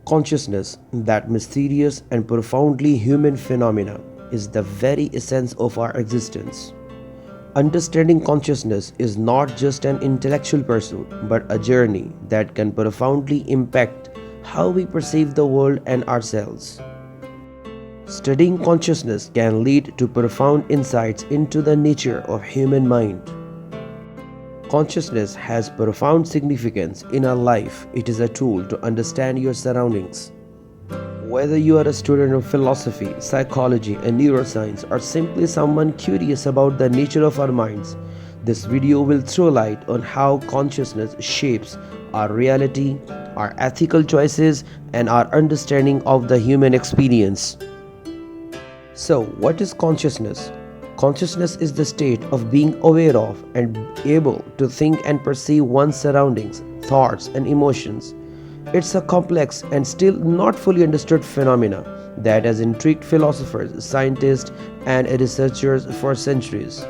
Consciousness, that mysterious and profoundly human phenomena, is the very essence of our existence. Understanding consciousness is not just an intellectual pursuit, but a journey that can profoundly impact how we perceive the world and ourselves. Studying consciousness can lead to profound insights into the nature of human mind. Consciousness has profound significance in our life. It is a tool to understand your surroundings. Whether you are a student of philosophy, psychology, and neuroscience, or simply someone curious about the nature of our minds, this video will throw light on how consciousness shapes our reality, our ethical choices, and our understanding of the human experience. So, what is consciousness? Consciousness is the state of being aware of and able to think and perceive one's surroundings, thoughts, and emotions. It's a complex and still not fully understood phenomena that has intrigued philosophers, scientists, and researchers for centuries.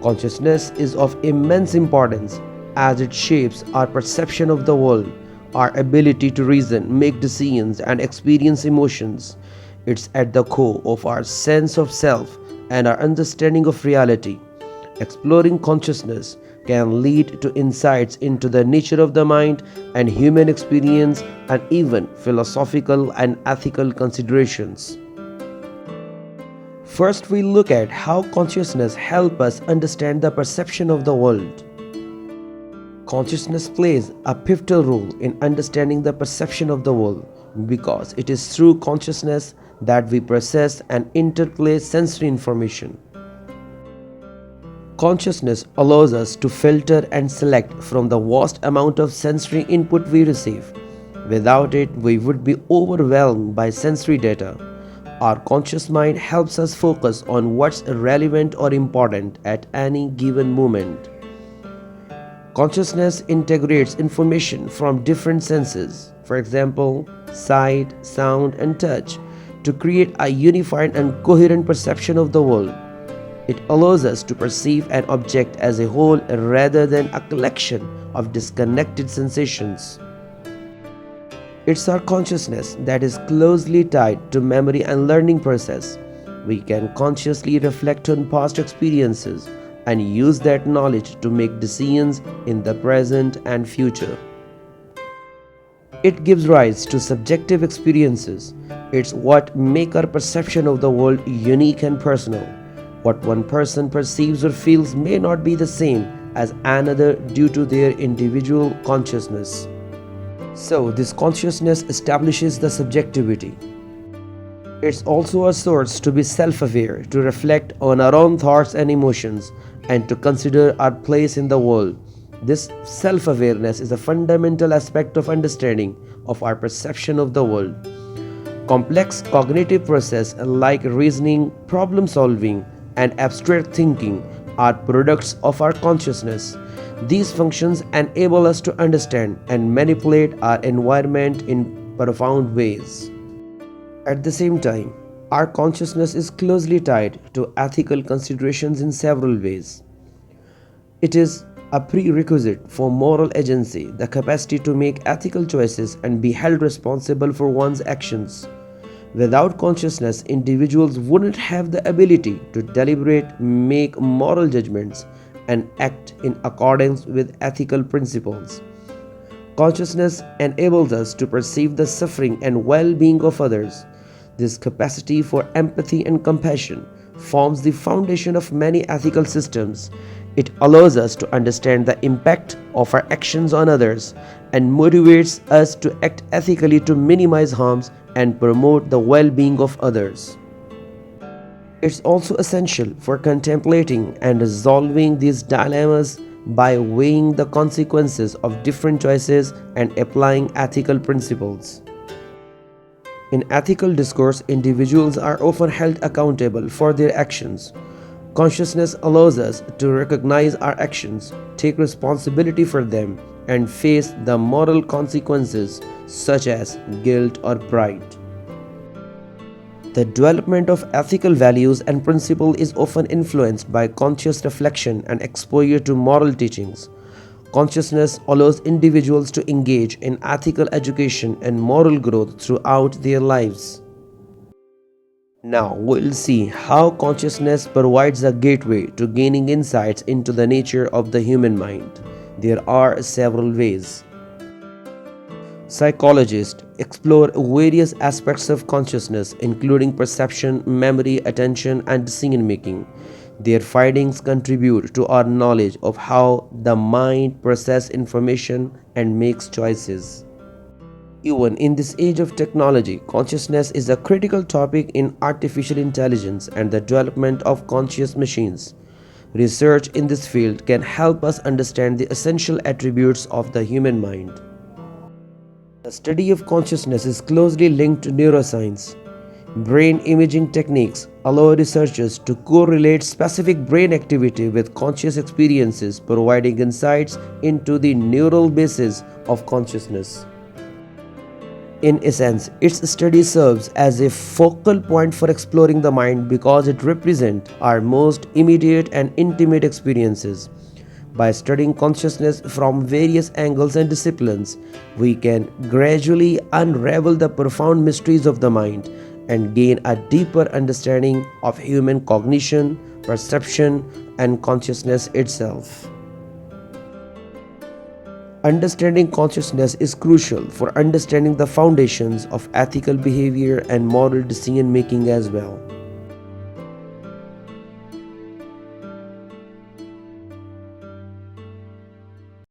Consciousness is of immense importance as it shapes our perception of the world, our ability to reason, make decisions, and experience emotions. It's at the core of our sense of self and our understanding of reality. Exploring consciousness can lead to insights into the nature of the mind and human experience, and even philosophical and ethical considerations. First, we look at how consciousness helps us understand the perception of the world. Consciousness plays a pivotal role in understanding the perception of the world because it is through consciousness that we process and interplay sensory information. Consciousness allows us to filter and select from the vast amount of sensory input we receive. Without it, we would be overwhelmed by sensory data. Our conscious mind helps us focus on what's relevant or important at any given moment. Consciousness integrates information from different senses, for example, sight, sound, and touch, to create a unified and coherent perception of the world. It allows us to perceive an object as a whole rather than a collection of disconnected sensations. It's our consciousness that is closely tied to memory and learning process. We can consciously reflect on past experiences and use that knowledge to make decisions in the present and future. It gives rise to subjective experiences. It's what makes our perception of the world unique and personal. What one person perceives or feels may not be the same as another due to their individual consciousness. So, this consciousness establishes the subjectivity. It's also a source to be self-aware, to reflect on our own thoughts and emotions, and to consider our place in the world. This self-awareness is a fundamental aspect of understanding of our perception of the world. Complex cognitive processes like reasoning, problem solving, and abstract thinking are products of our consciousness. These functions enable us to understand and manipulate our environment in profound ways. At the same time, our consciousness is closely tied to ethical considerations in several ways. It is a prerequisite for moral agency, the capacity to make ethical choices and be held responsible for one's actions. Without consciousness, individuals wouldn't have the ability to deliberate, make moral judgments, and act in accordance with ethical principles. Consciousness enables us to perceive the suffering and well-being of others. This capacity for empathy and compassion forms the foundation of many ethical systems. It allows us to understand the impact of our actions on others and motivates us to act ethically to minimize harms and promote the well-being of others. It's also essential for contemplating and resolving these dilemmas by weighing the consequences of different choices and applying ethical principles. In ethical discourse, individuals are often held accountable for their actions. Consciousness allows us to recognize our actions, take responsibility for them, and face the moral consequences such as guilt or pride. The development of ethical values and principles is often influenced by conscious reflection and exposure to moral teachings. Consciousness allows individuals to engage in ethical education and moral growth throughout their lives. Now we'll see how consciousness provides a gateway to gaining insights into the nature of the human mind. There are several ways. Psychologists explore various aspects of consciousness, including perception, memory, attention, and decision making. Their findings contribute to our knowledge of how the mind processes information and makes choices. Even in this age of technology, consciousness is a critical topic in artificial intelligence and the development of conscious machines. Research in this field can help us understand the essential attributes of the human mind. The study of consciousness is closely linked to neuroscience. Brain imaging techniques allow researchers to correlate specific brain activity with conscious experiences, providing insights into the neural basis of consciousness. In essence, its study serves as a focal point for exploring the mind because it represents our most immediate and intimate experiences. By studying consciousness from various angles and disciplines, we can gradually unravel the profound mysteries of the mind and gain a deeper understanding of human cognition, perception, and consciousness itself. Understanding consciousness is crucial for understanding the foundations of ethical behavior and moral decision making as well.